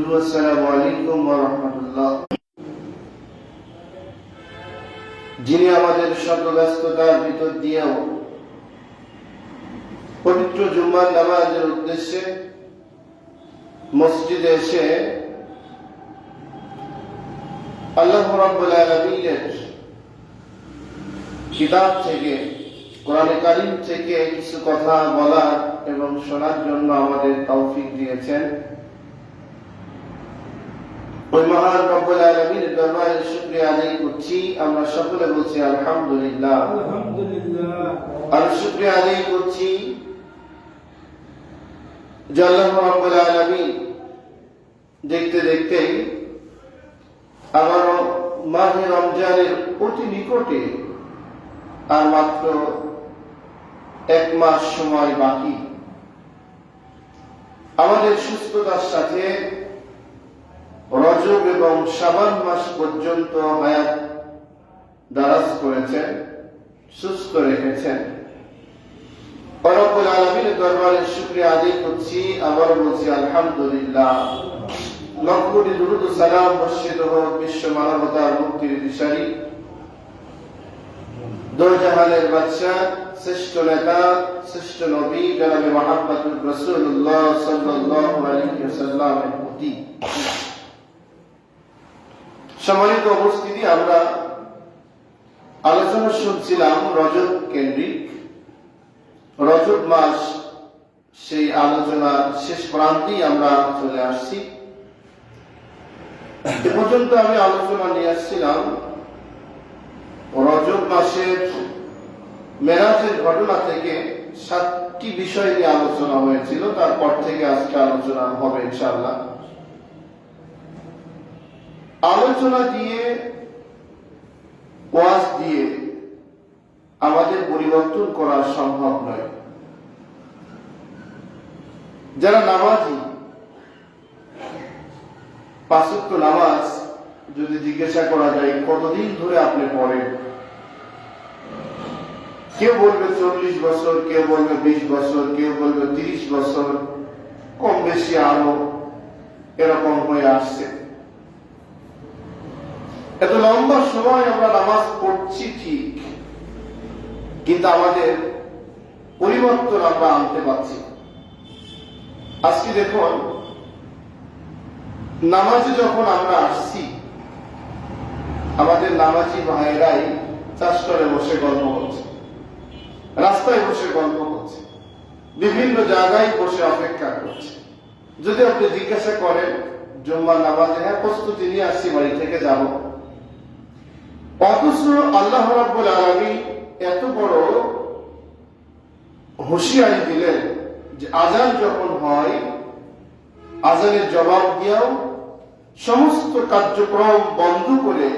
আসসালামু আলাইকুম ওয়া রাহমাতুল্লাহ। যিনি আমাদের শত ব্যস্ততার ভিতর দিয়েও পবিত্র জুম্মার নামাজের উদ্দেশ্যে মসজিদে এসে আল্লাহ রাব্বুল আলামিনের কিতাব থেকে, কোরআনে কারীম থেকে কিছু কথা বলার এবং শোনার জন্য আমাদের তৌফিক দিয়েছেন, ওই মহান রব্বুল আলামিনের দরবারে শুকরিয়া আদায় করছি। আমরা সকলে বলছি আলহামদুলিল্লাহ। আর শুকরিয়া আদায় করছি যে আল্লাহ রাব্বুল আলামিন দেখতে দেখতেই আবারও মাহে রমজানের অতি নিকটে, আর মাত্র 1 মাস সময় বাকি। আমাদের সুস্থতার সাথে রজব এবং শাবান মাস পর্যন্ত হায়াত দারাজ করেছেন, সুস্থ রেখেছেন। রব্বুল আলামিনের দরবারে শুকরিয়া আদায় করছি। আবার বলছি আলহামদুলিল্লাহ। লক্ষ কোটি দুরূদ ও সালাম বর্ষিত হোক বিশ্ব মানবতার মুক্তির দিশারি, দো জাহানের বাদশাহ, শ্রেষ্ঠ নেতা, শ্রেষ্ঠ নবী জনাবে মুহাম্মদুর রাসূলুল্লাহ সাল্লাল্লাহু আলাইহি ওয়াসাল্লামের প্রতি। সম্মানিত উপস্থিতি, আমরা আলোচনা শুনছিলাম রজব কেন্দ্রিক। রজব মাস, সেই আলোচনা শেষ প্রান্তেই আমরা চলে আসছি। এ পর্যন্ত আমি আলোচনা নিয়ে আসছিলাম রজব মাসের মেরাজের ঘটনা থেকে 7টি বিষয় নিয়ে আলোচনা হয়েছিল। তারপর থেকে আজকে আলোচনা হবে ইনশাআল্লাহ। আলোচনা দিয়ে, ওয়াজ দিয়ে আমাদের পরিবর্তন করা সম্ভব নয়। যারা নামাজি, 5 ওয়াক্ত নামাজ যদি জিজ্ঞাসা করা যায় কতদিন ধরে আপনি পড়েন, কেউ বলবে 40 বছর, কেউ বলবে 20 বছর, কেউ বলবে 30 বছর, কম বেশি আরো এরকম হয়ে আসছে। এত লম্বা সময় আমরা নামাজ পড়ছি ঠিক, কিন্তু আমাদের পরিবর্তন আমরা আনতে পারছি। আজকে দেখুন, নামাজে যখন আমরা আসছি, আমাদের নামাজি ভাইরাই চাষতলে বসে গল্প করছে, রাস্তায় বসে গল্প করছে, বিভিন্ন জায়গায় বসে অপেক্ষা করছে। যদি আপনি জিজ্ঞাসা করেন জুম্মার নামাজে, হ্যাঁ প্রস্তুতি নিয়ে আসছি, বাড়ি থেকে যাব। অথচ আল্লাহ রাব্বুল আলামিন এত বড় হুঁশিয়ারি দিলেন যে আজান যখন হয়, আজানের জবাব দিয়েও সমস্ত কার্যক্রম বন্ধ করে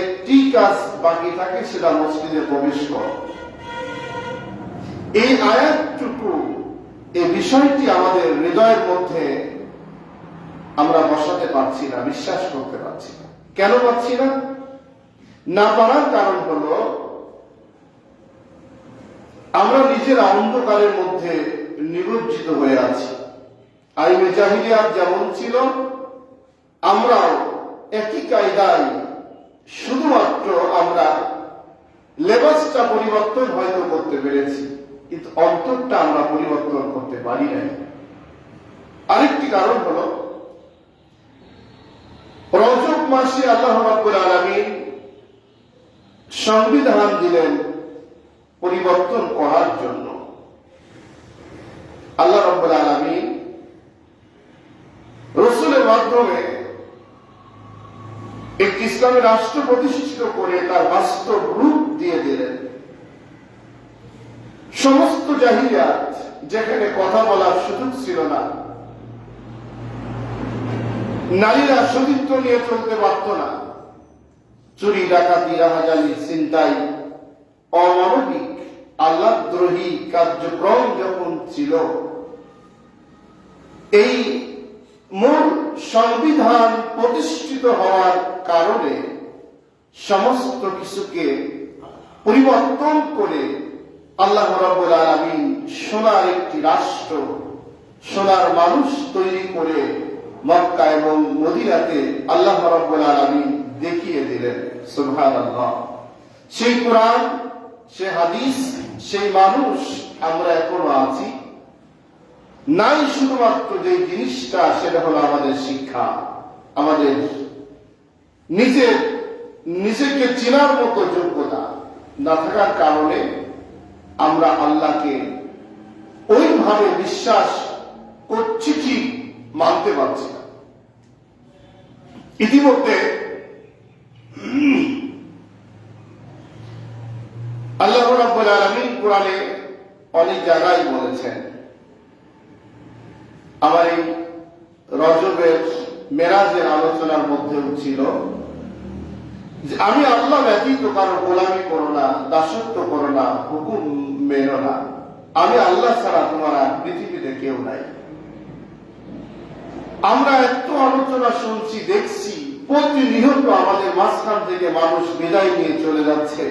একটি কাজ বাকি থাকে, সেটা মসজিদে প্রবেশ করা। এই আয়াতটুকু, এই বিষয়টি আমাদের হৃদয়ের মধ্যে আমরা বসাতে পারছি না, বিশ্বাস করতে পারছি না। কেন পারছি না? না পারার কারণ হলো আমরা নিজের অন্ধকারের মধ্যে নিমজ্জিত হয়ে আছি। আইনে জাহিলিয়াত যেমন ছিল, আমরাও একই কায়দায়, শুধুমাত্র আমরা লেবাসটা পরিবর্তন হয়তো করতে পেরেছি, কিন্তু অন্তরটা আমরা পরিবর্তন করতে পারি নাই। আরেকটি কারণ হলো রজব মাসে আল্লাহ রাব্বুল আলামিন সংবিধান দিলেন পরিবর্তন করার জন্য। আল্লাহ রাব্বুল আলামিন রাসূলের মাধ্যমে একটি ইসলামী রাষ্ট্র প্রতিষ্ঠিত করে তার বাস্তব রূপ দিয়ে দিলেন। সমস্ত জাহিলিয়াত, যেখানে কথা বলার সুযোগ ছিল না, নারীরা সতীত্ব নিয়ে চলতে পারত না, চুরি, ডাকাতি, রাহাজানি, ছিনতাই, অমানবিক, আল্লাহদ্রোহী কার্যক্রম যখন ছিল, এই মূল সংবিধান প্রতিষ্ঠিত হওয়ার কারণে সমস্ত কিছুকে পরিবর্তন করে আল্লাহ রাব্বুল আলামিন সোনার একটি রাষ্ট্র, সোনার মানুষ তৈরি করে মক্কায় এবং মদিনাতে আল্লাহ রাব্বুল আলামিন দেখিয়ে দিলেন। সুবহানাল্লাহ। সেই কোরআন, সেই হাদিস, সেই মানুষ আমরা এখনো আছি। নাই শুধুমাত্র যে জিনিসটা, সেটা হলো আমাদের শিক্ষা, আমাদের নিজেকে চেনার মতো যোগ্যতা না থাকার কারণে আমরা আল্লাহকে ওইভাবে বিশ্বাস করছি, ঠিক মানতে পারছি না। ইতিমধ্যে আল্লাহ রাব্বুল আলামিন কোরআনে অনেক জায়গায় বলেছেন। আমার এই রজবের মেরাজের আলোচনার মধ্যেও ছিল যে আমি আল্লাহ ব্যতীত কারো গোলামি করো না, দাসত্ব করো না, হুকুম মেনো না। আমি আল্লাহ ছাড়া তোমার আর পৃথিবীতে কেউ নাই। আমরা এত আলোচনা শুনছি, দেখছি, প্রতিনিয়ত আমাদের মাঝখান থেকে মানুষ বিদায় নিয়ে চলে যাচ্ছে।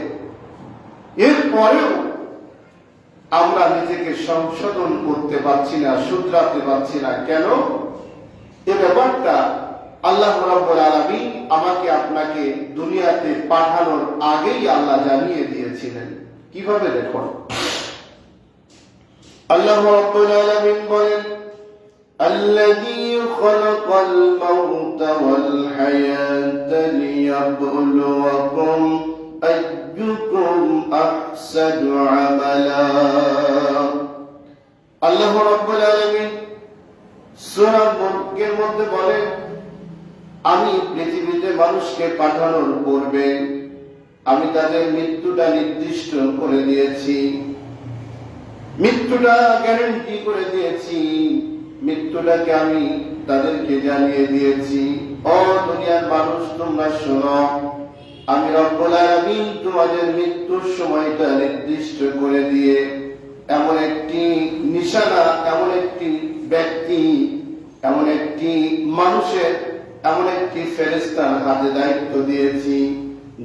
এরপরেও আমরা নিজেকে সংশোধন করতে পারছি না, শুধরাতে পারছি না। কেন? এ ব্যাপারটা আল্লাহ রাব্বুল আলামিন আমাকে আপনাকে দুনিয়াতে পাঠানোর আগেই আল্লাহ জানিয়ে দিয়েছিলেন। কিভাবে দেখুন, আল্লাহ রাব্বুল আলামিন বলেন, আল্লাযী খালাকাল মাউতা ওয়াল হায়াতা লিয়াবলুয়াকুম আইয়ুকুম আহসানু আমালা। আল্লাহ রাব্বুল আলামিন সূরা মুলকের মধ্যে বলেন, আমি পৃথিবীতে মানুষকে পাঠানোর পূর্বে আমি তাদের মৃত্যুটা নির্দিষ্ট করে দিয়েছি, মৃত্যুটা গ্যারান্টি করে দিয়েছি, মৃত্যুটাকে আমি তাদেরকে জানিয়ে দিয়েছি। ও দুনিয়ার মানুষ, তোমরা শোনো, আমি রব্বুল আলামিন তোমাদের মৃত্যুর সময়টা নির্দিষ্ট করে দিয়ে এমন একটি নিশানা, এমন একটি ব্যক্তি, এমন একটি মানুষের, এমন একটি ফেরেশতার হাতে দায়িত্ব দিয়েছি,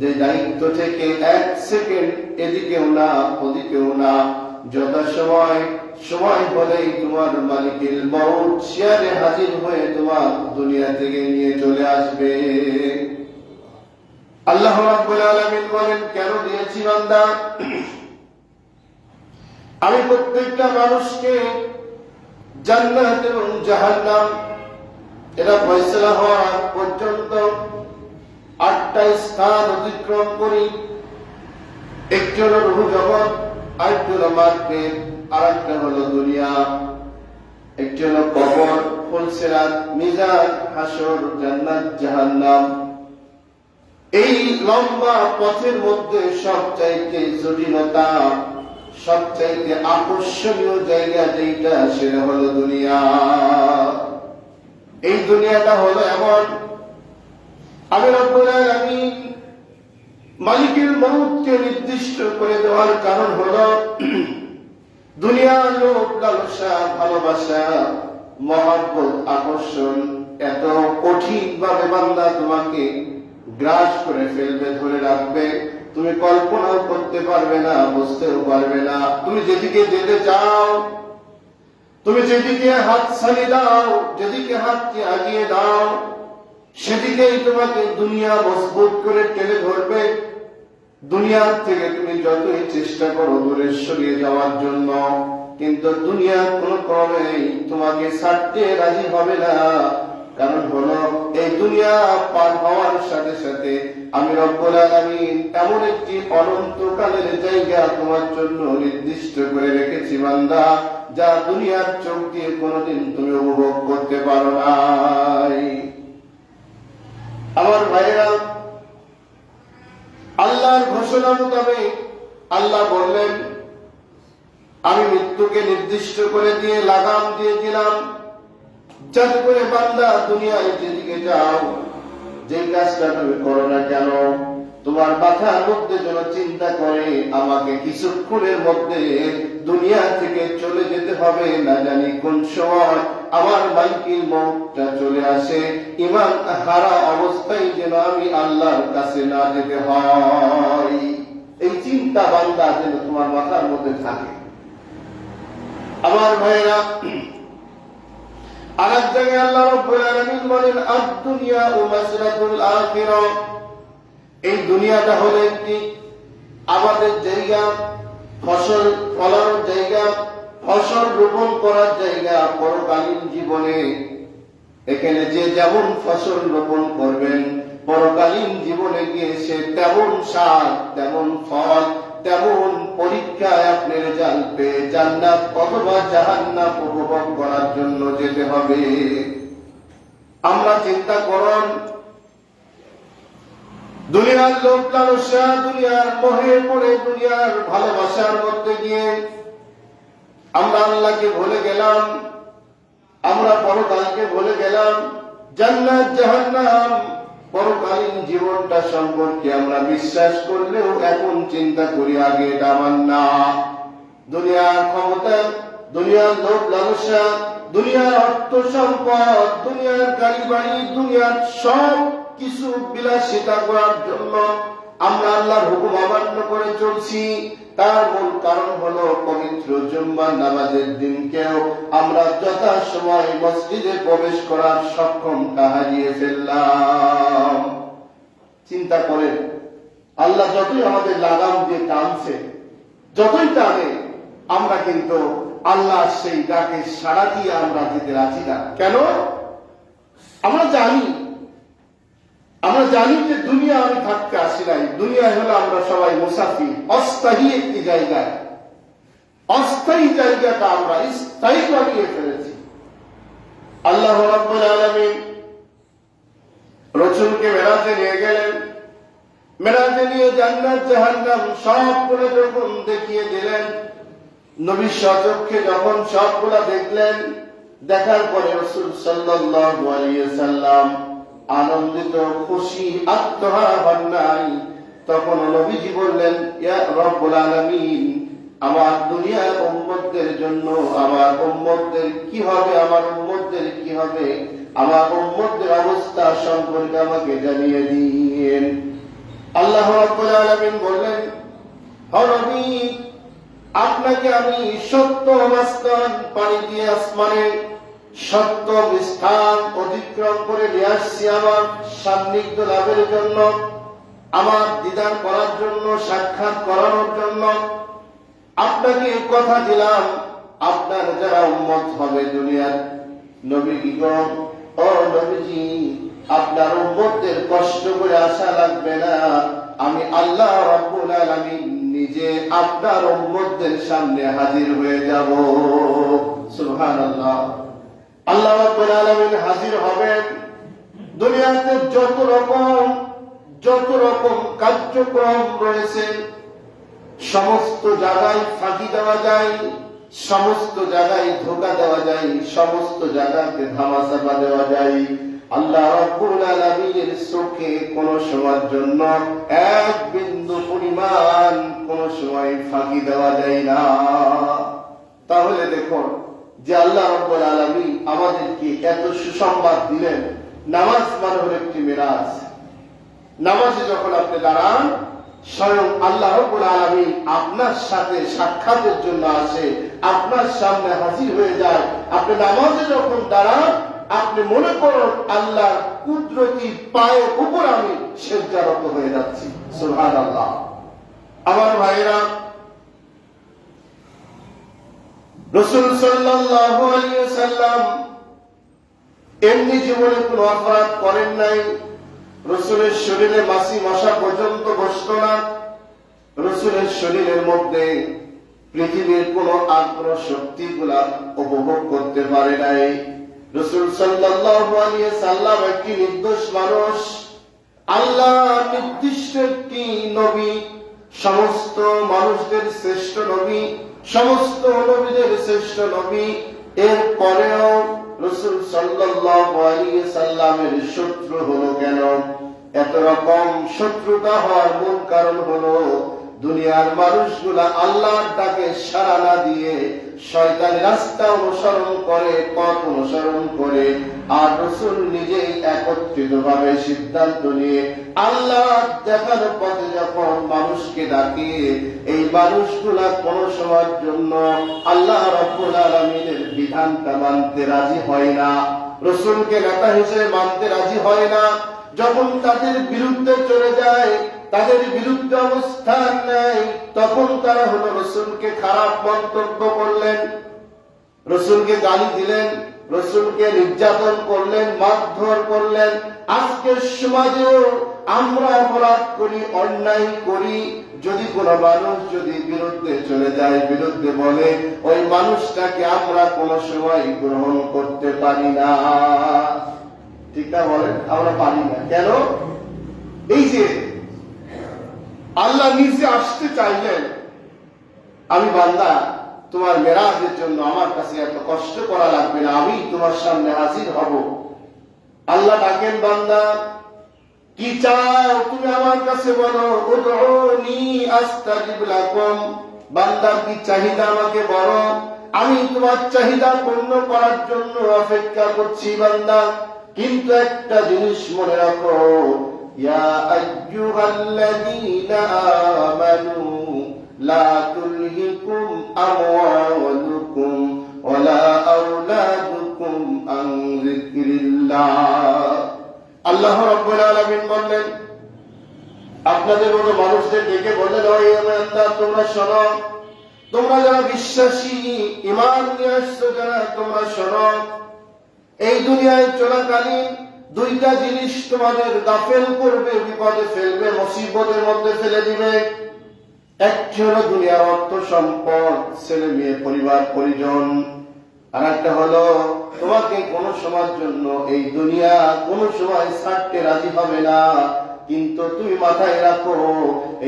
যে দায়িত্ব থেকে এক সেকেন্ড এদিকেও না ওদিকেও না, যথাসময় সময় হলেই তোমার মালিকের মউত চেয়ারে হাজির হয়ে তোমার দুনিয়া থেকে নিয়ে চলে আসবে। আল্লাহ রাব্বুল আলামিন বলেন, কেন দিয়েছি বান্দা? আমি প্রত্যেকটা মানুষকে জান্নাত এবং জাহান্নাম এটা ফয়সালা হওয়া পর্যন্ত 8টা স্থান অতিক্রম করি। একটি হলো রূহ জগৎ, আরেকটি হলো মাগফিরাত, আরেকটা হলো দুনিয়া, একটি হলো কবর, ফুলসিরাত, মিজান, হাসর, জান্নাত, জাহান্নাম। এই লম্বা পথের মধ্যে সবচাইতে জটিলতা, সবচাইতে আকর্ষণীয় জায়গা যেটা, সেটা হলো দুনিয়া। এই দুনিয়াটা হলো এমন, আমি রব্বুল আলামিন মালিকের মউতকে নির্দিষ্ট করে দেওয়ার কারণ হলো দুনিয়ার লোভ, লালসা, ভালোবাসা, মহব্বত, আকর্ষণ এত কঠিন ভাবে বান্দা তোমাকে গ্রাস করে ফেলবে, ধরে রাখবে, তুমি কল্পনাও করতে পারবে না, বুঝতেও পারবে না। তুমি যেদিকে যেতে চাও, তুমি যেদিকে হাত ছাড়িয়ে দাও, যেদিকে হাতকে আগিয়ে দাও, সেদিকেই তোমাকে দুনিয়া মজবুত করে টেনে ধরবে। দুনিয়ার থেকে তুমি যতই চেষ্টা করো দূরে সরিয়ে যাওয়ার জন্য, কিন্তু দুনিয়া কোনো ক্রমেই তোমাকে ছাড়তে রাজি হবে না। কারণ হলো, এই দুনিয়া পার হওয়ার সাথে সাথে আমি রব্বুল আলামিন এমন একটি অনন্তকালের জায়গা তোমার জন্য নির্দিষ্ট করে রেখেছি বান্দা, যা দুনিয়ার চোখ দিয়ে কোনোদিন তুমি উপভোগ করতে পারো নাই। আমার ভাইরা, আল্লাহর ঘোষণা মোতাবেক আল্লাহ বললেন, আমি মৃত্যুকে নির্দিষ্ট করে দিয়ে লাগাম দিয়ে দিলাম, যাতে করে বান্দা দুনিয়ায় যেদিকে যাও, যে কাজটা তুমি করো না কেন, তোমার মাথার মধ্যে যেন চিন্তা করে আমাকে কিছুক্ষণের মধ্যে দুনিয়া থেকে চলে যেতে হবে, না জানি কোন সময় আমার মালিকের মউতটা চলে আসে, ঈমান হারা অবস্থায় যেন আমি আল্লাহর কাছে না যেতে হয়। এই চিন্তা বান্দা যেন তোমার মাথার মধ্যে থাকে। আমার ভাইরা, আরেক জায়গায় আল্লাহ রাব্বুল আলামিন বলেন আদ-দুনিয়া মাসরাতুল আখিরাহ, এই দুনিয়াটা হলো একটি আমাদের জায়গা, ফসল ফলানোর জায়গা, ফসল রোপণ করার জায়গা। পরকালীন জীবনে এখানে যে যেমন ফসল রোপণ করবেন, পরকালীন জীবনে গিয়ে সে তেমন সার, তেমন ফল, তেমন পরীক্ষায় আপনি রেজাল্ট পেয়ে জান্নাত অথবা জাহান্নাম উপভোগ করার জন্য যেতে হবে। আমরা চিন্তা করুন, দুনিয়ার লোভ লালসা, দুনিয়ার মোহে পড়ে, দুনিয়ার ভালোবাসার মধ্যে গিয়ে আমরা আল্লাহকে ভুলে গেলাম, আমরা পরকালকে ভুলে গেলাম। জান্নাত জাহান্নাম পরকালীন জীবনটা সম্পর্কে আমরা বিশ্বাস করলেও এখন চিন্তা করি আগে এটা আমার না। দুনিয়ার ক্ষমতা, দুনিয়ার লোভ লালসা, দুনিয়ার অর্থ সম্পদ, দুনিয়ার গাড়ি বাড়ি, দুনিয়ার সব কিছু বিলাসিতা করার জন্য আমরা আল্লাহর হুকুম অমান্য করে চলছি। তার মূল কারণ হলো পবিত্র জুম্মার নামাজের দিনকেও আমরা যথাসময় মসজিদে প্রবেশ করার সক্ষমতা হারিয়ে ফেললাম। চিন্তা করেন, আল্লাহ যতই আমাদের লাগাম দিয়ে টানছে, যতই টানে, আমরা কিন্তু আল্লাহ সেই ডাকে সাড়া দিয়ে আমরা যেতে রাজি না। কেন? আমরা জানি যে দুনিয়া আমি থাকতে আসি নাই, দুনিয়া হলো আমরা সবাই মুসাফির, অস্থায়ী একটি জায়গায়। অস্থায়ী জায়গাটা আমরা স্থায়ী বানিয়ে ফেলেছি। আল্লাহ রাব্বুল আলামিন রাসূলকে মেরাজে নিয়ে গেলেন, মেরাজে নিয়ে জান্নাত জাহান্নাম সবগুলো যখন দেখিয়ে দিলেন, নবী স্বচক্ষে যখন সবগুলো দেখলেন, দেখার পরে রাসূল সাল্লাল্লাহু আলাইহি ওয়াসাল্লাম আনন্দিত, খুশি, আত্মহারা হন নাই। তখন নবীজি বললেন, ইয়া রব্বুল আলামিন, আমার দুনিয়ার উম্মতদের জন্য, আমার উম্মতদের কি হবে, আমার উম্মতদের কি হবে, আমার উম্মতদের অবস্থা সম্পর্কে আমাকে জানিয়ে দিন। আল্লাহ রাব্বুল আলামিন বললেন, হে নবী, আপনাকে আমি সত্য মাস্তান পানি দিয়ে আসমানে সত্য স্থান অতিক্রম করে নিয়ে আসছি আমার সান্নিধ্য লাভের জন্য, আমার দিদার করার জন্য, সাক্ষাৎ করানোর জন্য। আপনাকে কথা দিলাম, আপনার যারা উম্মত হবে দুনিয়ার নবীগণ, ও নবীজি, আপনার উম্মতদের কষ্ট করে আসা লাগবে না, আমি আল্লাহ রাব্বুল আলামিন নিজে আপনার উম্মতদের সামনে হাজির হয়ে যাব। সুবহানাল্লাহ। আল্লাহ রাব্বুল আলামিন হাজির হবেন। দুনিয়াতে যত রকম কার্যক্রম রয়েছে, সমস্ত জায়গায় ফাঁকি দেওয়া যায়, সমস্ত জায়গায় ধোঁকা দেওয়া যায়, সমস্ত জায়গাতে ধামাচাপা দেওয়া যায়। আল্লাহ রাব্বুল আলামিনের চোখে কোন সময়ের জন্য এক বিন্দু পরিমাণ কোন সময় ফাঁকি দেওয়া যায় না। তাহলে দেখুন যে আল্লাহ রাব্বুল আলামিন আমাদেরকে এত সুসংবাদ দিলেন। নামাজ মানে হলো একটি মিরাজ। নামাজে যখন আপনি দাঁড়ান, স্বয়ং আল্লাহ রাব্বুল আলামিন আপনার সাথে সাক্ষাতের জন্য আসে, আপনার সামনে হাজির হয়ে যায়। আপনি নামাজে যখন দাঁড়ান, আপনি মনে করুন আল্লাহর কুদরতি পায়ের উপর আমি সেজদারত হয়ে যাচ্ছি। সুবহানাল্লাহ। আমার ভাইরা, রাসূল সাল্লাল্লাহু আলাইহি ওয়াসাল্লাম এমনি জীবনে কোনো অপরাধ করেন নাই। রাসূলের শরীরে মাছি মশা পর্যন্ত বসতো না। রাসূলের শরীরের মধ্যে পৃথিবীর কোন আগ্রহ শক্তিগুলা উপভোগ করতে পারে নাই। রাসূল সাল্লাল্লাহু আলাইহি ওয়াসাল্লাম একটি নির্দোষ মানুষ, আল্লাহ নির্দিষ্ট একটি নবী, সমস্ত মানুষদের শ্রেষ্ঠ নবী, সমস্ত নবীদের শ্রেষ্ঠ নবী। এর পরেও রাসূল সাল্লাল্লাহু আলাইহি ওয়াসাল্লামের শত্রু হলো কেন? এত রকম শত্রুতা হওয়ার মূল কারণ হলো দুনিয়ার মানুষগুলা আল্লাহর ডাকে সাড়া না দিয়ে শয়তানের রাস্তা অনুসরণ করে, পথ অনুসরণ করে। আর রাসূল নিজেই একত্রিত ভাবে সিদ্ধান্ত নিয়ে আল্লাহ দেখানো পথে যখন মানুষকে ডাকে, এই মানুষগুলা কোন সময়ের জন্য আল্লাহ রাব্বুল আলামিনের বিধানটা মানতে রাজি হয় না, রাসূলকে নেতা হিসেবে মানতে রাজি হয় না। যখন তাদের বিরুদ্ধে চলে যায়, তাদের বিরুদ্ধে অবস্থান নেয়, তখন তারা হলো রাসূলকে খারাপ মন্তব্য করলেন, রাসূলকে গালি দিলেন, রাসূলকে নির্যাতন করলেন, মারধর করলেন। আজকের সমাজেও আমরা অপরাধ করি, অন্যায় করি। যদি কোনো মানুষ যদি বিরুদ্ধে চলে যায়, বিরুদ্ধে বলে, ওই মানুষটাকে আমরা কোনো সময় গ্রহণ করতে পারি না। ঠিক না বলেন? আমরা পারি না। কেন? এই যে আল্লাহ নিজে আসতে চাইলেন, আমি বান্দা তোমার মেরাজের জন্য আমার কাছে এত কষ্ট করা লাগবে না, আমি তোমার সামনে হাজির হব। আল্লাহ ডাকেন, বান্দা কি চাও তুমি আমার কাছে বলো, উদউনি আস্তাজিব লাকুম। বান্দা কি চাহিদা আমাকে বলো, আমি তোমার চাহিদা পূর্ণ করার জন্য অপেক্ষা করছি বান্দা। কিন্তু একটা জিনিস মনে রাখো, ইয়া আইয়ুহাল্লাযীনা আমানু লা তুলহিকুম আমওয়ালুকুম ওয়ালা আওলাদুকুম আন যিকরিল্লাহ। আল্লাহ রাব্বুল আলামিন বললেন, আপনাদের মতো মানুষদের ডেকে বললেন, ও ইমানদার তোমরা শোনো, তোমরা যারা বিশ্বাসী ঈমান নিয়ে আসছো যারা, তোমরা শোনো, এই দুনিয়ায় চলাকালীন দুইটা জিনিস তোমাদের গাফেল করবে, বিপদে ফেলবে, মুসিবতের মধ্যে ফেলে দিবে। একটি হলো দুনিয়ার অর্থ সম্পদ, ছেলে মেয়ে, পরিবার পরিজন। আর একটা হলো তোমাকে কোন সময়ের জন্য এই দুনিয়া কোন সময় ছাড়তে রাজি হবে না। কিন্তু তুমি মাথায় রাখো,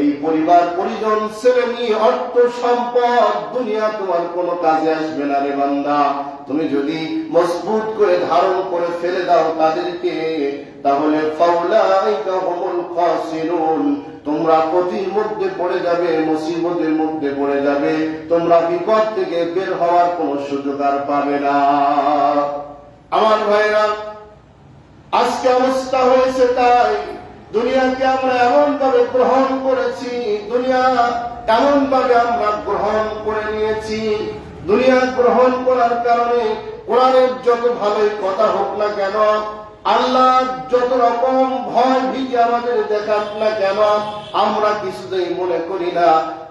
এই পরিবার পরিজন, ছেলে মেয়ে, অর্থ সম্পদ, দুনিয়া তোমার কোনো কাজে আসবে না রে বান্দা। তুমি যদি মজবুত করে ধারণ করে ফেলে দাও তাদেরকে, তাহলে ফাউলাইকা হুমুল খাসিরুন, তোমরা ক্ষতির মধ্যে পড়ে যাবে, মুসিবতের মধ্যে পড়ে যাবে, তোমরা বিপদ থেকে বের হওয়ার কোনো সুযোগ আর পাবে না। আমার ভাইরা, আজকে অবস্থা হয়েছে তাই, দুনিয়াকে আমরা এমন ভাবে গ্রহণ করেছি, দুনিয়া এমন ভাবে আমরা গ্রহণ করে নিয়েছি। দুনিয়া গ্রহণ করার কারণে কোরআনের যত ভালোই কথা হোক না কেন, আল্লাহ যত রকম ভয় ভীতি আমাদের দেখাক না কেন, আমরা কিছুতেই মনে করি না,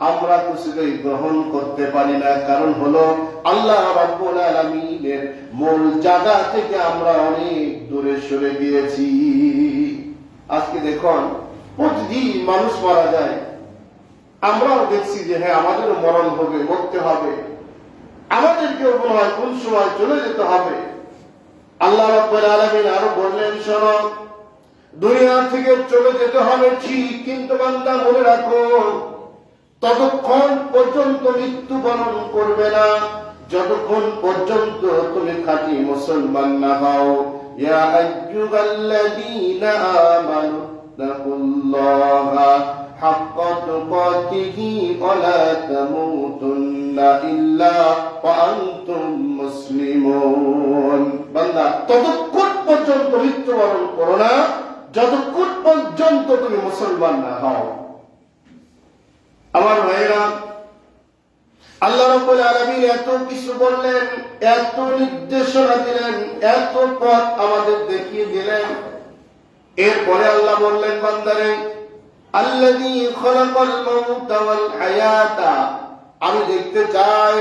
আমরা কিছুতেই গ্রহণ করতে পারি না। কারণ হলো আল্লাহ রাব্বুল আলামিনের মূল জায়গা থেকে আমরা অনেক দূরে সরে গিয়েছি। আজকে দেখুন, প্রতিদিন মানুষ মারা যায়, আমরাও দেখছি যে হ্যাঁ আমাদেরও মরণ হবে, মরতে হবে, আমাদেরকেও মনে হয় কোন সময় চলে যেতে হবে। আল্লাহ রাব্বুল আলামিন আরো বললেন, শোনো, দুনিয়া থেকে চলে যেতে হবে ঠিক, কিন্তু বান্দা মনে রাখো, ততক্ষণ পর্যন্ত মৃত্যুবরণ করবে না যতক্ষণ পর্যন্ত তুমি খাঁটি মুসলমান না হও। ইয়া আইয়ুহাল্লাযীনা আমানু তাকুল্লাহা হাক্কা তুকাতিহি ওয়া লা তামুতুন্না ইল্লা ওয়া আনতুম মুসলিমুন। বান্দা ততক্ষণ পর্যন্ত মৃত্যুবরণ করো না যতক্ষণ পর্যন্ত তুমি মুসলমান না হও। আমার ভাইরা, আল্লাহ রাব্বুল আলামিন এত কিছু বললেন, এত নির্দেশনা দিলেন, এত পথ আমাদের দেখিয়ে দিলেন। এরপরে আল্লাহ বললেন, বান্দারে, আল্লাযী খালাকাল মাউতা ওয়াল হায়াতা, আমি দেখতে চাই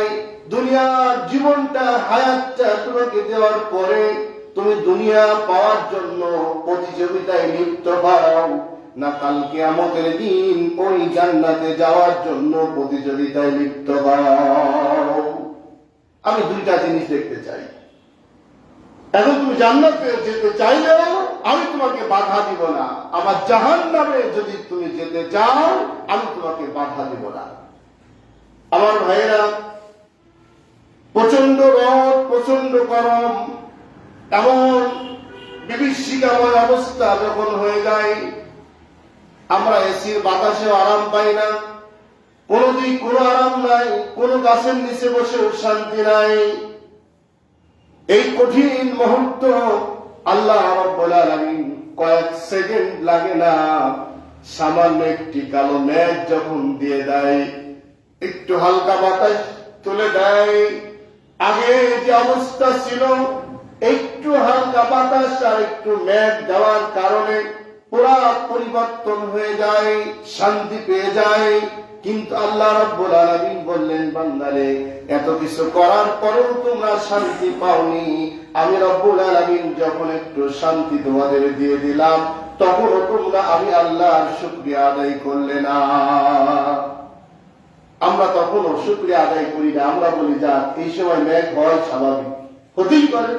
দুনিয়ার জীবনটা, হায়াতটা তোমাকে দেওয়ার পরে তুমি দুনিয়া পাওয়ার জন্য প্রতিযোগিতায় লিপ্ত হও, না কাল কিয়ামতের দিন ওই জান্নাতে যাওয়ার জন্য প্রতিযোগিতায় লিপ্ত হও। আমি দুইটা জিনিস দেখতে চাই। এখন তুমি জান্নাতে যেতে চাইলেও আমি তোমাকে বাধা দিব না, আমার জাহান্নামে যদি তুমি যেতে চাও আমি তোমাকে বাধা দিব না। আমার ভাইয়েরা, প্রচন্ড রোদ, প্রচন্ড গরম, এমন বিভীষিকাময় অবস্থা যখন হয়ে যায়, আমরা এসির বাতাসেও আরাম পাই না, কোনদিন কোনো আরাম নাই, কোন গাছের নিচে বসেও শান্তি নাই। এই কঠিন মুহূর্ত আল্লাহ রাব্বুল আলামিন কয়েক সেকেন্ড লাগে না, সামান্য একটি কালো মেঘ যখন দিয়ে দেয়, একটু হালকা বাতাস তুলে দেয়, আগে যে অবস্থা ছিল একটু হালকা বাতাস আর একটু মেঘ দেওয়ার কারণে পুরা পরিবর্তন হয়ে যায়, শান্তি পেয়ে যায়। কিন্তু আল্লাহ রাব্বুল আলামিন বললেন, বান্দারে এত কিছু করার পরেও তোমরা শান্তি পাওনি। আমি রব্বুল আলামিন যখন একটু শান্তি তোমাদের দিয়ে দিলাম, তখনও তোমরা আমি আল্লাহর শুকরিয়া আদায় করলে না। আমরা তখনও শুকরিয়া আদায় করি না। আমরা বলি যা এই সময় মেঘ হয়, স্বাভাবিক, হতেই পারে।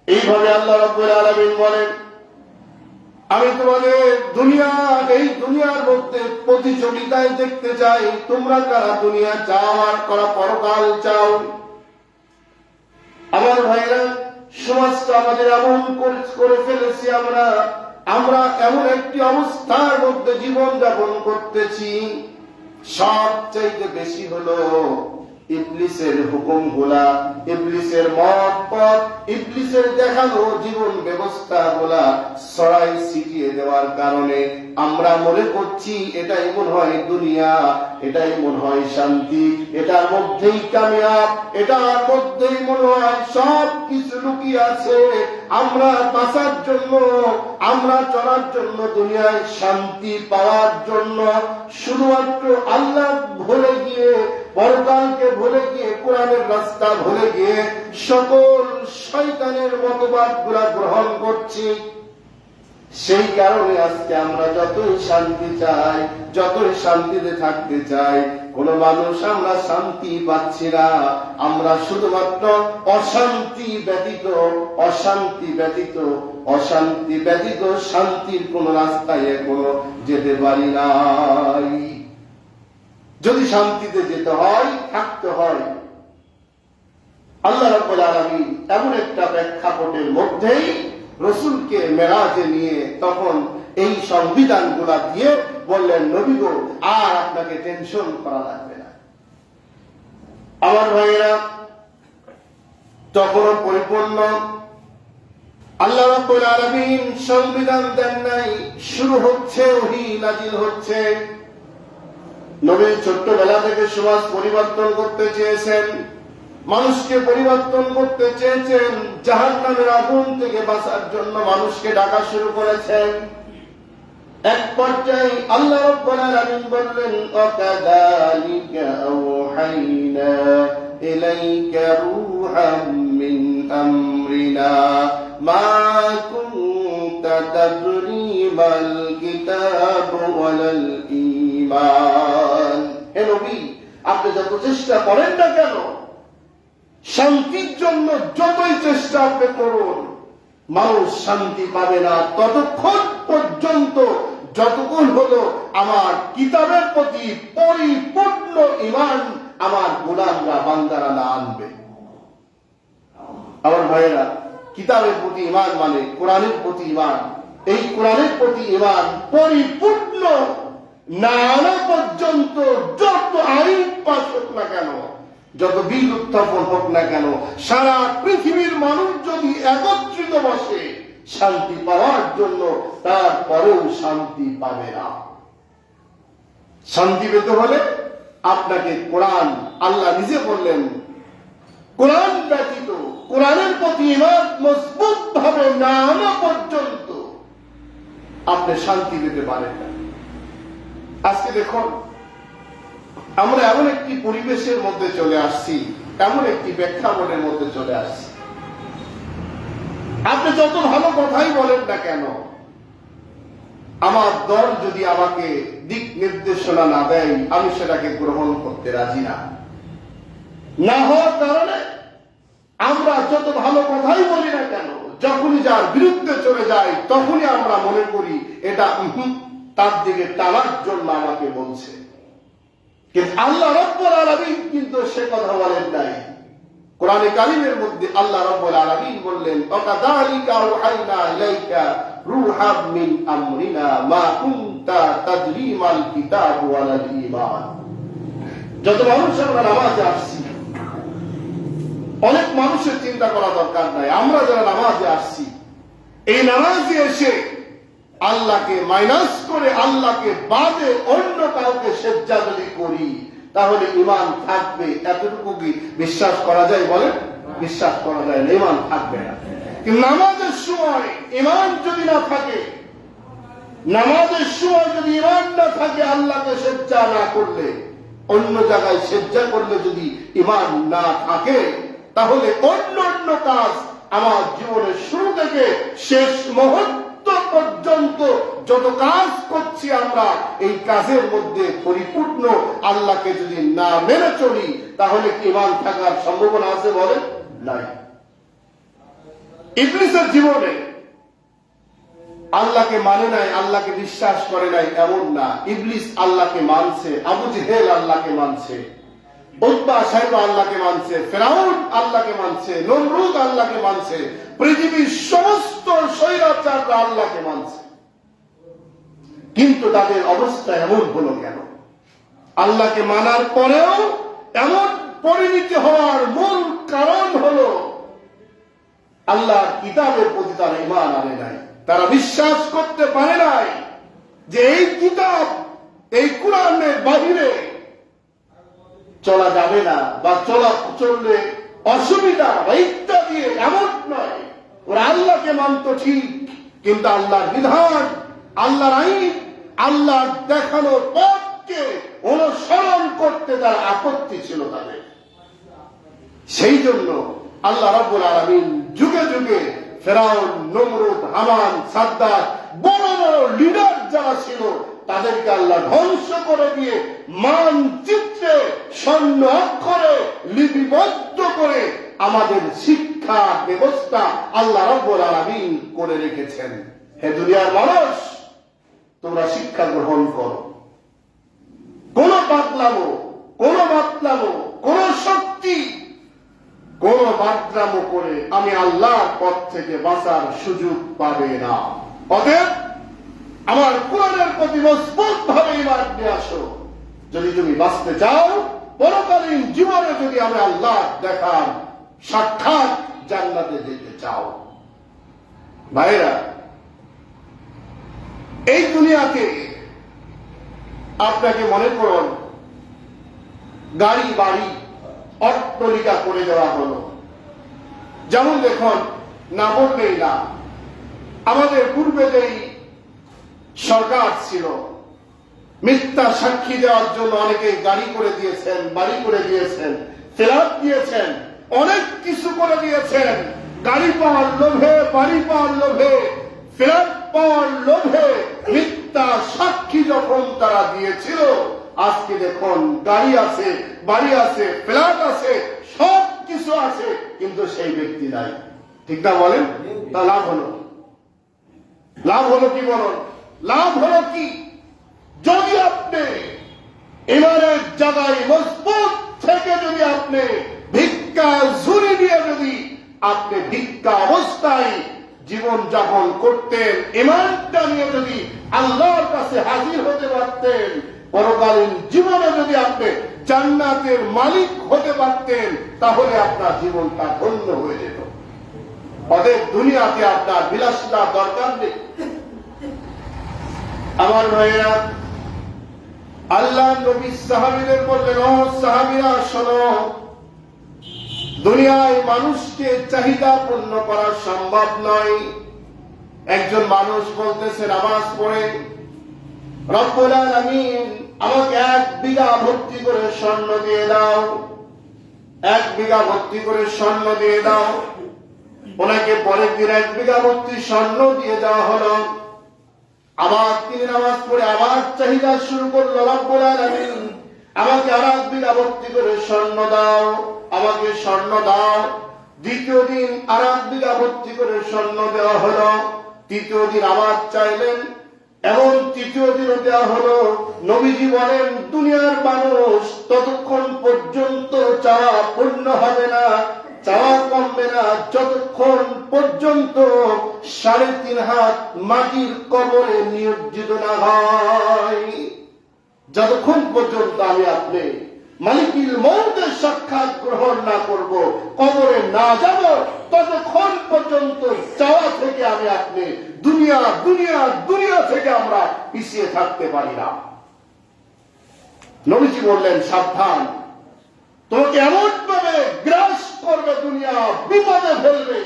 এইভাবে আল্লাহ রাব্বুল আলামিন বলেন, আমি তোমাদের এই দুনিয়ার মধ্যে প্রতিযোগিতায় দেখতে চাই, তোমরা কারা দুনিয়া চাও আর কারা পরকাল চাও। আমার ভাইরা, সমাজটা আমাদের এমন করে ফেলেছি, আমরা এমন একটি অবস্থার মধ্যে জীবন যাপন করতেছি, সবচাইতে বেশি হলো ইবলিসের হুকুমগুলা, ইবলিসের মত পথ, ইবলিসের দেখানো জীবন ব্যবস্থা গুলা ছড়াই ছিটিয়ে দেওয়ার কারণে আমরা মনে করছি এটাই মনে হয় দুনিয়া, এটাই মনে হয় শান্তি, এটার মধ্যেই কামিয়াব, এটার মধ্যেই মনে হয় সব কিছু লুকিয়ে আছে। আমরা বাঁচার জন্য, আমরা চলার জন্য, দুনিয়ায় শান্তি পাওয়ার জন্য শুধুমাত্র আল্লাহ ভুলে গিয়ে, পরকালকে ভুলে গিয়ে, কোরআনের রাস্তা ভুলে গিয়ে সকল শয়তানের মতবাদ গুলা গ্রহণ করছি। সেই কারণে আজকে আমরা যতই শান্তি চাই, যতই শান্তিতে থাকতে চাই, কোন মানুষ আমরা শান্তি পাচ্ছি না। আমরা শুধুমাত্র অশান্তি ব্যতীত, অশান্তি ব্যতীত, অশান্তি ব্যতীত শান্তির কোন রাস্তায় এখনো যেতে পারি নাই। যদি শান্তিতে যেতে হয়, থাকতে হয়, আল্লাহ রাব্বুল আলামিন এমন একটা প্রেক্ষাপটের মধ্যেই রসুলকে মেরাজে নিয়ে তখন এই সংবিধান গুলা দিয়ে বললেন, নবী গো, আর আপনাকে টেনশন করা লাগবে না। আমার ভাইয়েরা, তখনও পরিপূর্ণ আল্লাহ রাব্বুল আলামিন সংবিধান দেন নাই, শুরু হচ্ছে, ওহী নাজিল হচ্ছে। নবী ছোট্টবেলা থেকে সমাজ পরিবর্তন করতে চেয়েছেন, মানুষকে পরিবর্তন করতে চেয়েছেন, জাহান্নামের আগুন থেকে বাঁচার জন্য মানুষকে ডাকা শুরু করেছেন। এক পর্যায়ে আল্লাহ রাব্বুল আলামিন বললেন, ওয়াকাযালিকা আওহাইনা ইলাইকা রূহাম মিন আমরিনা মা কুনতা তাদরি মাল কিতাবু ওয়ালাল ঈমান। হে নবী, আপনি যত চেষ্টা করেন না কেন, শান্তির জন্য যতই চেষ্টা আপনি করুন, মানুষ শান্তি পাবে না ততক্ষণ পর্যন্ত যতক্ষণ হলো আমার কিতাবের প্রতি পরিপূর্ণ ঈমান আমার গোলামরা, বান্দারা না আনবে। আমার ভাইয়েরা, কিতাবের প্রতি ঈমান মানে কোরআনের প্রতি ঈমান। এই কোরআনের প্রতি ঈমান পরিপূর্ণ না আনা পর্যন্ত যত আইন পাস হোক না কেন, যত বিল উত্থাপন হোক না কেন, সারা পৃথিবীর মানুষ যদি একত্রিত বসে শান্তি পাওয়ার জন্য, তারপরেও শান্তি পাবে না। শান্তি পেতে হলে আপনাকে কোরআন, আল্লাহ নিজে বললেন, কোরআন ব্যতীত, কোরআনের প্রতি ঈমান মজবুত ভাবে না আনা পর্যন্ত আপনি শান্তি পেতে পারেন না। আজকে দেখুন, আমরা এমন একটি পরিবেশের মধ্যে চলে আসছি, এমন একটি প্রেক্ষাপটের মধ্যে চলে আসছি, আপনি যত ভালো কথাই বলেন না কেন, আমার দল যদি আমাকে দিক নির্দেশনা না দেয়, আমি সেটাকে গ্রহণ করতে রাজি না। না হওয়ার কারণে আমরা যত ভালো কথাই বলি না কেন, যখনই যার বিরুদ্ধে চলে যায়, তখনই আমরা মনে করি এটা তার দিকে টানার জন্য আমাকে বলছে। কিন্তু আল্লাহ রাব্বুল আলামিন কিন্তু সে কথা বলেন নাই। কোরআনে কারীমের মধ্যে আল্লাহ রাব্বুল আলামিন বললেন, ওয়াকাযালিকা আওহাইনা ইলাইকা রূহাম মিন আমরিনা মা কুনতা তাদরি মাল কিতাবু ওয়ালাল ঈমান। যত মানুষ আমরা নামাজে আসছি, অনেক মানুষের চিন্তা করা দরকার নাই, আমরা যারা নামাজে আসছি, এই নামাজে এসে আল্লাহকে মাইনাস করে আল্লাহকে বাদে অন্য কাউকে সেজদা যদি করি তাহলে ঈমান থাকবে, এতটুকু কি বিশ্বাস করা যায়? বলে বিশ্বাস করা যায় না, ঈমান থাকবে না। কিন্তু নামাজের সময় ঈমান যদি না থাকে, নামাজের সময় যদি ঈমান না থাকে, আল্লাহকে সেজদা না করলে, অন্য জায়গায় সেজদা করলে যদি ঈমান না থাকে, তাহলে অন্য অন্য কাজ আমার জীবনের শুরু থেকে শেষ মুহূর্ত পর্যন্ত যত কাজ করছি আমরা, এই কাজের মধ্যে পরিপূর্ণ আল্লাহকে যদি না মেনে চলি তাহলে কি ঈমান থাকার সম্ভাবনা আছে? বলেন নাই। ইবলিসের জীবনে আল্লাহকে মানে নাই, আল্লাহকে বিশ্বাস করে নাই এমন না। ইবলিস আল্লাহকে মানছে, আবু জেহেল আল্লাহকে মানছে, উতবা সাইবা আল্লাহকে মানছে, ফিরাউন আল্লাহকে মানছে, নমরুদ আল্লাহকে মানছে, পৃথিবীর সমস্ত স্বৈরাচাররা আল্লাহকে মানছে। কিন্তু তাদের অবস্থা এমন হলো কেন? আল্লাহকে মানার পরেও এমন পরিণতি হওয়ার মূল কারণ হলো আল্লাহর কিতাবের প্রতি তারা ঈমান আনে নাই। তারা বিশ্বাস করতে পারে নাই যে এই কিতাব, এই কুরআনের বাহিরে চলা যাবে না, বা চললে অসুবিধা বা ইত্যাদি এমন নয়। ওরা আল্লাহকে মানত ঠিক, কিন্তু আল্লাহর বিধান, আল্লাহর আইন, আল্লাহর দেখানো পথকে অনুসরণ করতে তার আপত্তি ছিল তাদের। সেই জন্য আল্লাহ রাব্বুল আলামিন যুগে যুগে ফেরাউন, নমরুদ, হামান, সাদ্দাত, বড় বড় লিডার যারা ছিল তাদেরকে আল্লাহ ধ্বংস করে দিয়ে মানচিত্রে স্বর্ণ অক্ষরে লিপিবদ্ধ করে আমাদের শিক্ষা ব্যবস্থা আল্লাহ রাব্বুল আলামিন করে রেখেছেন। হে দুনিয়ার মানুষ, তোমরা শিক্ষা গ্রহণ করো। কোন পাগলামো, কোন মাতলামো, কোন শক্তি, কোন বাদরামো করে আমি আল্লাহর পথ থেকে বাঁচার সুযোগ পাবে না। অতএব আমার কোরআনের প্রতি মজবুত ভাবে ঈমান নিয়ে আসো। যদি তুমি বাঁচতে চাও, পরকালীন জীবনে যদি আমি আল্লাহ দেখার সাক্ষাৎ জান্নাতে যেতে চাও, ভাইরা, এই দুনিয়াতে আপনাকে মনে করুন গাড়ি বাড়ি অট্টালিকা করে দেওয়া হলো। যেমন দেখুন, না বললেই না, আমাদের পূর্বে যেই সরকার ছিল, মিথ্যা সাক্ষী দেওয়ার জন্য অনেকেই গাড়ি করে দিয়েছেন, বাড়ি করে দিয়েছেন, ফ্ল্যাট দিয়েছেন, অনেক কিছু করে দিয়েছেন। গাড়ি পাওয়ার লোভে, বাড়ি পাওয়ার লোভে, ফ্ল্যাট পাওয়ার লোভে মিথ্যা সাক্ষী যখন তারা দিয়েছিল, আজকে দেখুন গাড়ি আছে, বাড়ি আছে, ফ্ল্যাট আছে, সব কিছু আছে, কিন্তু সেই ব্যক্তি নাই। ঠিক না বলেন? তা লাভ হলো, লাভ হলো কি বলুন? লাভ হলো কি? যদি আপনি ঈমানের জায়গায় মজবুত থেকে যদি আপনি ভিক্ষা ঝুরি দিয়ে যদি আপনি ভিক্ষা অবস্থায় জীবন যাপন করতেন, ঈমানটা নিয়ে যদি আল্লাহর কাছে হাজির হতে পারতেন, পরকালীন জীবনে যদি আপনি জান্নাতের মালিক হতে পারতেন, তাহলে আপনার জীবনটা ধন্য হয়ে যেত। অতএব দুনিয়াতে আপনার বিলাসিতা দরকার নেই। আমার ভাইয়েরা, আল্লাহ নবী সাহাবীদের বললেন, ও সাহাবীরা শোনো, দুনিয়ায় মানুষকে চাহিদা পূর্ণ করা সম্ভব নয়। একজন মানুষ বলতেছে নামাজ পড়ে, রব্বুল আলামিন আমাকে 1 বিঘা ভর্তি করে স্বর্ণ দিয়ে দাও, 1 বিঘা ভর্তি করে স্বর্ণ দিয়ে দাও। ওনাকে পরের দিন 1 বিঘা ভর্তি স্বর্ণ দিয়ে দেওয়া হলো। আবার তিনি নামাজ পড়ে আবার চাহিদা শুরু করলো, রব্বুল আলামিন আমাকে আর 1 বিঘা ভর্তি করে স্বর্ণ দাও, আমাকে স্বর্ণ দাও। দ্বিতীয় দিন আর 1 বিঘা ভর্তি করে স্বর্ণ দেওয়া হলো। তৃতীয় দিন আবার চাইলেন, এবং তৃতীয় দিনও দেওয়া হলো। নবীজি বলেন, দুনিয়ার মানুষ ততক্ষণ পর্যন্ত চাওয়া পূর্ণ হবে না, চাওয়া কমবে না, যতক্ষণ পর্যন্ত 3.5 হাত মাটির কবরে নিমজ্জিত না হয়। যতক্ষণ পর্যন্ত আমি আপনি মালিকুল মউতের সাক্ষাৎ গ্রহণ না করব, কবরে না যাব, ততক্ষণ পর্যন্ত চাওয়া থেকে আমি আপনি দুনিয়া দুনিয়া দুনিয়া থেকে আমরা পিছিয়ে থাকতে পারি না। নবীজি বললেন, সাবধান, তোমাকে এমন ভাবে গ্রাস করবে, দুনিয়া বিপদে ফেলবে,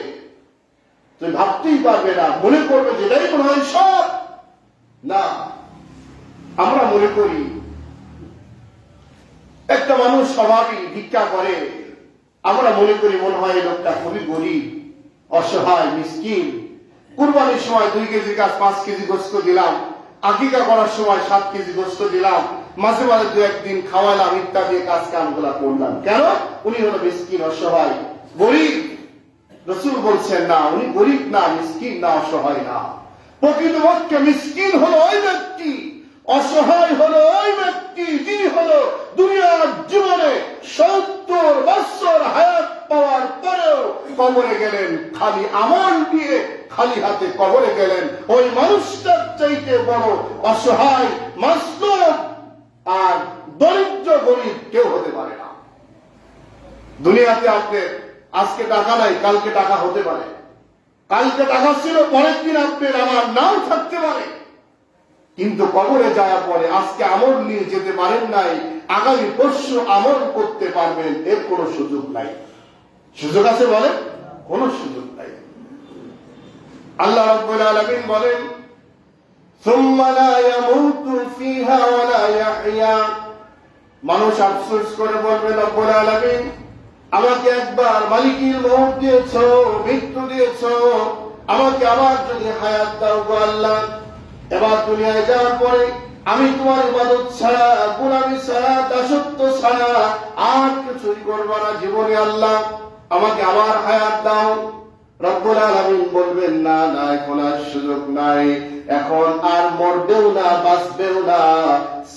তুমি ভাবতেই পারবে না, মনে করবে যেটাই মনে হয় সব না। আমরা মনে করি একটা মানুষ স্বভাবই ভিক্ষা করে, আমরা মনে করি মনে হয় এই লোকটা খুবই গরিব, অসহায়, মিসকিন। কুরবানির সময় 2 কেজি গাছ 5 কেজি গোস্ত দিলাম, আকিকা করার সময় 7 কেজি গোস্ত দিলাম, মাঝে মাঝে 2-1 দিন খাওয়ালাম, ইত্যাদি কাজ কামগুলা করলাম। কেন? উনি হলো মিসকিন, অসহায়, গরিব। রাসূল বলছেন না, উনি গরিব না, মিসকিন না, অসহায় না। প্রকৃতপক্ষে মিসকিন হলো ওই ব্যক্তি, অসহায় হলো ওই ব্যক্তি যিনি হলো দুনিয়ার জীবনে 70 বছর হায়াত পাওয়ার পরেও কবরে গেলেন খালি আমল দিয়ে, খালি হাতে কবরে গেলেন। ওই মানুষটার চাইতে বড় অসহায়, মাসলুম আর দরিদ্র গরিব কেউ হতে পারে না। দুনিয়াতে আপনার আজকে টাকা নাই, কালকে টাকা হতে পারে, কালকে টাকা ছিল, পরের দিন আপনার আমার নাও থাকতে পারে, কিন্তু কবরে যাওয়ার পরে আজকে আমল নিয়ে যেতে পারেন নাই, আগামী পরশু আমল করতে পারবেন, এর কোনো সুযোগ নাই। সুযোগ আছে বলেন? কোনো সুযোগ নাই। আল্লাহ রাব্বুল আলামিন বলেন, সুম্মা লা ইয়ামুতু ফিহা ওয়া লা ইয়াহইয়া। মানুষ আফসোস করে বলবে, রব্বুল আলামিন আমাকে একবার মালিকুল মউত দিয়েছো, মৃত্যু দিয়েছো, আমাকে আবার যদি হায়াত দাও গো আল্লাহ, এবার দুনিয়ায় যাওয়ার পরে আমি তোমার ইবাদত ছাড়া, গোলামি ছাড়া, দাসত্ব ছাড়া আর কিছুই করব না জীবনে, আল্লাহ আমাকে আবার হায়াত দাও। রব্বুল আলামিন বলবেন, না না, এখন আর সুযোগ নাই, এখন আর মরবেও না, বাঁচবেও না,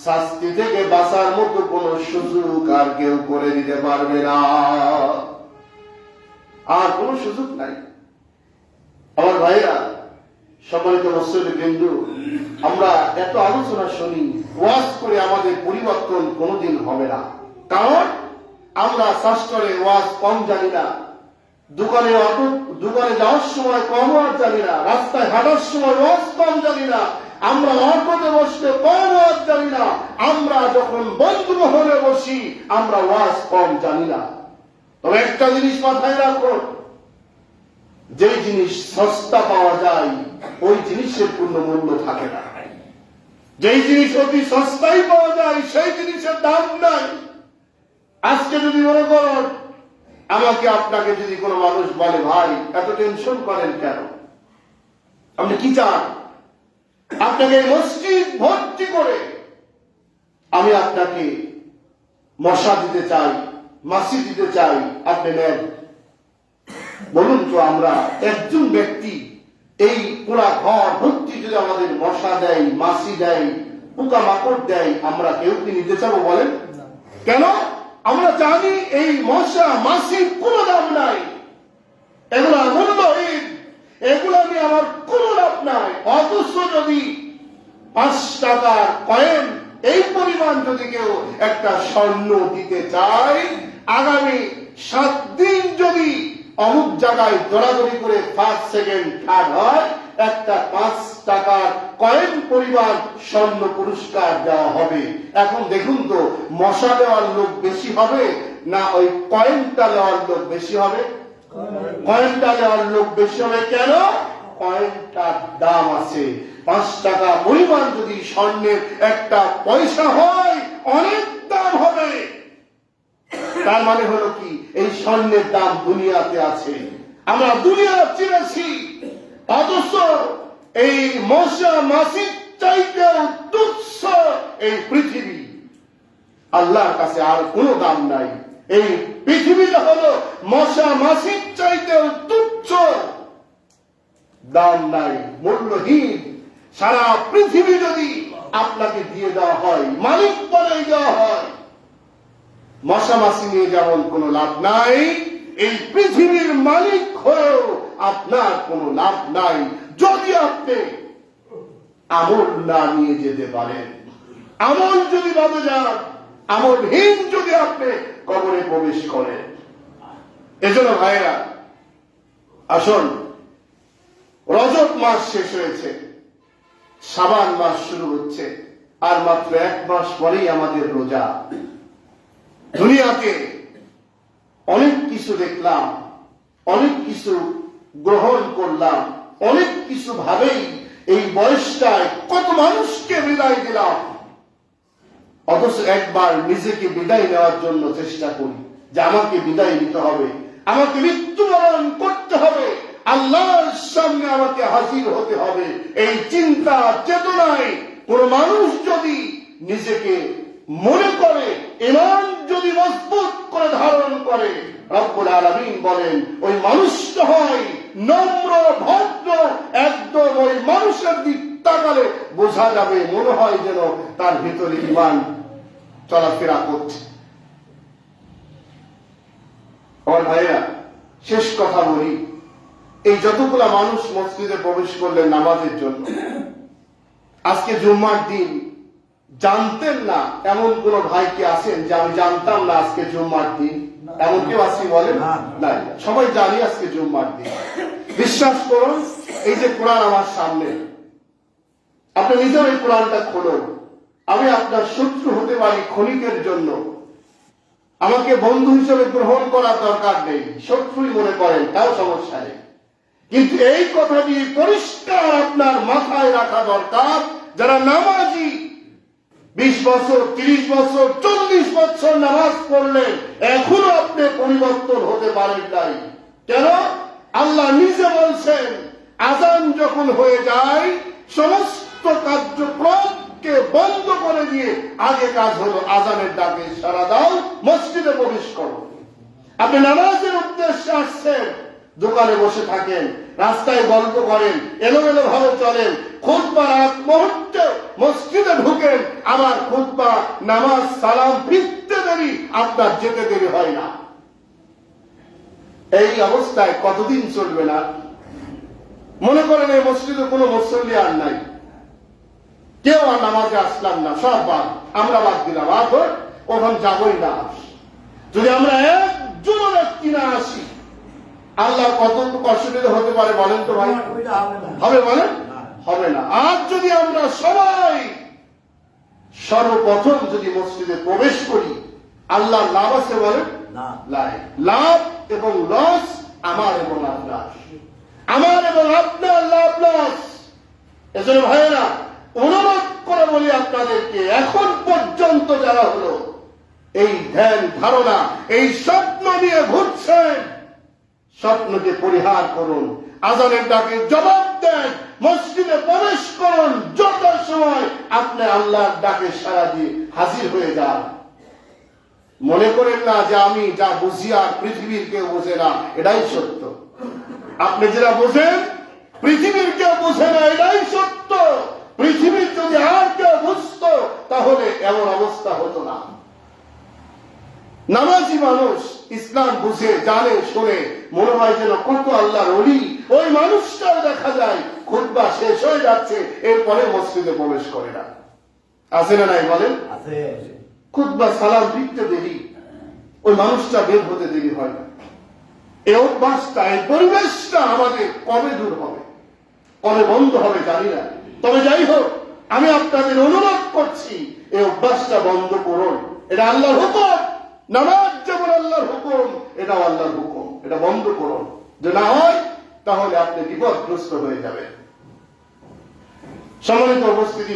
শাস্তি থেকে বাঁচার মতো কোন সুযোগ আর কেউ করে দিতে পারবে না, আর কোন সুযোগ নাই। আমার ভাইরা, সম্মানিত মুসলিম বিন্দু, আমরা এত আলোচনা শুনি, ওয়াজ করে আমাদের পরিবর্তন কোনোদিন হবে না। কারণ আমরা শাস্ত্রে ওয়াজ কম জানি না, দোকানে যাওয়ার সময় কম ওয়াজ জানি না, রাস্তায় হাঁটার সময় ওয়াজ কম জানি না, আমরা অটোতে বসতে কম ওয়াজ জানি না, আমরা যখন বন্ধু মহলে বসি আমরা ওয়াজ কম জানি না। তবে একটা জিনিস মাথায় রাখুন, যে জিনিস সস্তা পাওয়া যায় ওই জিনিসের পূর্ণ মূল্য থাকে না, যেই জিনিস অতি সস্তায় পাওয়া যায় সেই জিনিসের দাম নাই। আজকে যদি মনে করুন, আমাকে আপনাকে যদি কোনো মানুষ বলে, ভাই এত টেনশন করেন কেন, আপনি কি চান, আপনাকে মসজিদ ভর্তি করে আমি আপনাকে মশা দিতে চাই, মাছি দিতে চাই, আপনি নেন। বলুন তো, আমরা একজন ব্যক্তি এই পুরা ঘর ভর্তি যদি আমাদের মশা দেয়, মাছি দেয়, পোকা মাকড় দেয়, আমরা কেউ কি নিতে চাবো বলেন? কেন? আমরা জানি এই মশা মাছির কোনো দাম নাই, এগুলা মূল্যহীন, এগুলা নিয়ে আমার কোনো লাভ নাই। অথচ যদি 5 টাকার কয়েন এই পরিমাণ যদি কেউ একটা স্বর্ণ দিতে চায়, আগামী 7 দিন যদি অমুক জায়গায় দৌড়াদৌড়ি করে 5 সেকেন্ড থার্ড হয়, একটা 5 টাকার কয়েন পরিমাণ স্বর্ণ পুরস্কার দেওয়া হবে। এখন দেখুন তো, মশা দেওয়ার লোক বেশি হবে না ওই কয়েনটা দেওয়ার লোক বেশি হবে? কয়েনটা দেওয়ার লোক বেশি হবে। কেন? কয়েনটার দাম আছে। 5 টাকা পরিমাণ যদি স্বর্ণের একটা পয়সা হয়, অনেক দাম হবে। তার মানে হলো কি, এই স্বর্ণের দাম দুনিয়াতে আছে, আমরা দুনিয়া চিনেছি, অথচ এই মশা মাছির চাইতেও তুচ্ছ এই পৃথিবী, আল্লাহর কাছে আর কোনো দাম নাই। এই পৃথিবীটা হলো মশা মাছির চাইতেও তুচ্ছ, দাম নাই, মূল্যহীন। সারা পৃথিবী যদি আপনাকে দিয়ে দেওয়া হয়, মালিক বলে দেওয়া হয়, মশা মাছি নিয়ে যেমন কোনো লাভ নাই, এই পৃথিবীর মালিক হয়েও আপনার কোনো লাভ নাই যদি আপনি আমল না নিয়ে যেতে পারেন। আমল যদি বাদে যান, আমলহীন যদি আপনি কবরে প্রবেশ করেন। এজন্য ভাইরা আসুন, রজব মাস শেষ হয়েছে, শাবান মাস শুরু হচ্ছে, আর মাত্র 1 মাস পরেই আমাদের রোজা। দুনিয়াতে অনেক কিছু দেখলাম, অনেক কিছু গ্রহণ করলাম, অনেক কিছু ভাবেই এই বয়সটায় কত মানুষকে বিদায় দিলাম, অথচ একবার নিজেকে বিদায় নেওয়ার জন্য চেষ্টা করি যে আমাকে বিদায় নিতে হবে, আমাকে মৃত্যুবরণ করতে হবে, আল্লাহর সামনে আমাকে হাজির হতে হবে। এই চিন্তা চেতনায় কোন মানুষ যদি নিজেকে মনে করে, ঈমান যদি মজবুত করে ধারণ করে, রব্বুল আলামিন বলেন ওই মানুষটা হয় নম্র ভদ্র। একদম ওই মানুষের দিক তাকালে বোঝা যাবে, মনে হয় যেন তার ভিতরে ঈমান চলাফেরা করছে। আমার ভাইরা, শেষ কথা বলি, এই যতগুলা মানুষ মসজিদে প্রবেশ করলেন নামাজের জন্য, আজকে জুম্মার দিন জানতেন না এমন কোন ভাই কি আছেন যে আমি জানতাম না আজকে জুম্মার দিন? এমন কেউ আছে বলেন? না, সবাই জানি আজকে জুম্মার দিন। বিশ্বাস করুন, এই যে কোরআন আমার সামনে, আপনি নিজের এই কোরআনটা খুলুন। আমি আপনার শত্রু হতে পারি ক্ষণিকের জন্য, আমাকে বন্ধু হিসেবে গ্রহণ করার দরকার নেই, শত্রুই মনে করেন তাও সমস্যা নেই, কিন্তু এই কথাটি পরিষ্কার আপনার মাথায় রাখা দরকার, যারা নামাজি 20 বছর 30 বছর 40 বছর নামাজ পড়লেন, এখনো আপনি পরিবর্তন হতে পারেন নাই। কেন? আল্লাহ নিজে বলছেন আযান যখন হয়ে যায় সমস্ত কার্যক্রমকে বন্ধ করে দিয়ে আগে কাজ হলো আযানের ডাকে সাড়া দাও, মসজিদে প্রবেশ করো। আপনি নামাজের উদ্দেশ্যে আসছেন, দোকানে বসে থাকেন, রাস্তায় গল্প করেন, এলোমেলো ভাবে চলেন, খুতবার আগ মুহূর্তে মসজিদে ঢুকেন, আবার খুতবা নামাজ সালাম ফিরতে দেরি, আপনার যেতে দেরি হয় না। এই অবস্থায় কতদিন চলবে না? মনে করেন এই মসজিদে কোনো মুসল্লি আর নাই, কেউ আর নামাজে আসলাম না, সব বাদ, আমরা বাদ দিলাম, আর ওখানে যাবই না। যদি আমরা একজন ব্যক্তি না আসি, আল্লাহ কত অসুবিধা হতে পারে বলেন তো ভাই? হবে বলেন? হবে না। আর যদি আমরা সবাই সর্বপ্রথম যদি মসজিদে প্রবেশ করি, আল্লাহ লাভ আছে বলেন? লাভ এবং লস আমার এবং আপনার, আমার এবং আপনার লাভ লস। এজন্য ভাইয়েরা, অনুরোধ করে বলি আপনাদেরকে, এখন পর্যন্ত যারা হলো এই ধ্যান ধারণা, এই স্বপ্ন নিয়ে ঘুরছেন, স্বপ্নকে পরিহার করুন, আযানের ডাকে জবাব দেন, মসজিদে প্রবেশ করুন, যত সময় আপনি আল্লাহর ডাকে সাড়া দিয়ে হাজির হয়ে যান। মনে করেন না যে আমি যা বুঝি আর পৃথিবীর কেউ বোঝে না, এটাই সত্য। আপনি যেটা বোঝেন পৃথিবীর কেউ বোঝে না, এটাই সত্য। পৃথিবীর যদি আর কেউ বুঝতো তাহলে এমন অবস্থা হতো না। নামাজি মানুষ ইসলাম বুঝে জানে শোনে, মনে হয় যেন কত আল্লাহর ওলি, ওই মানুষটাও দেখা যায় খুতবা শেষ হয়ে যাচ্ছে, এরপরে মসজিদে প্রবেশ করে না। আছে না নাই বলেন? খুতবা সালাম ফিরতে দেরি, ওই মানুষটা বের হতে দেরি হয় না। এই অভ্যাসটা, এই পরিবেশটা আমাদের কবে দূর হবে, কবে বন্ধ হবে জানি না। তবে যাই হোক, আমি আপনাদের অনুরোধ করছি এই অভ্যাসটা বন্ধ করুন। এটা আল্লাহর হুকুম, নামাজ যেমন আল্লাহর হুকুম, এটাও আল্লাহর হুকুম। এটা বন্ধ করুন, যে না হয় তাহলে আপনি বিপদগ্রস্ত হয়ে যাবেন। সম্মানিত উপস্থিতি,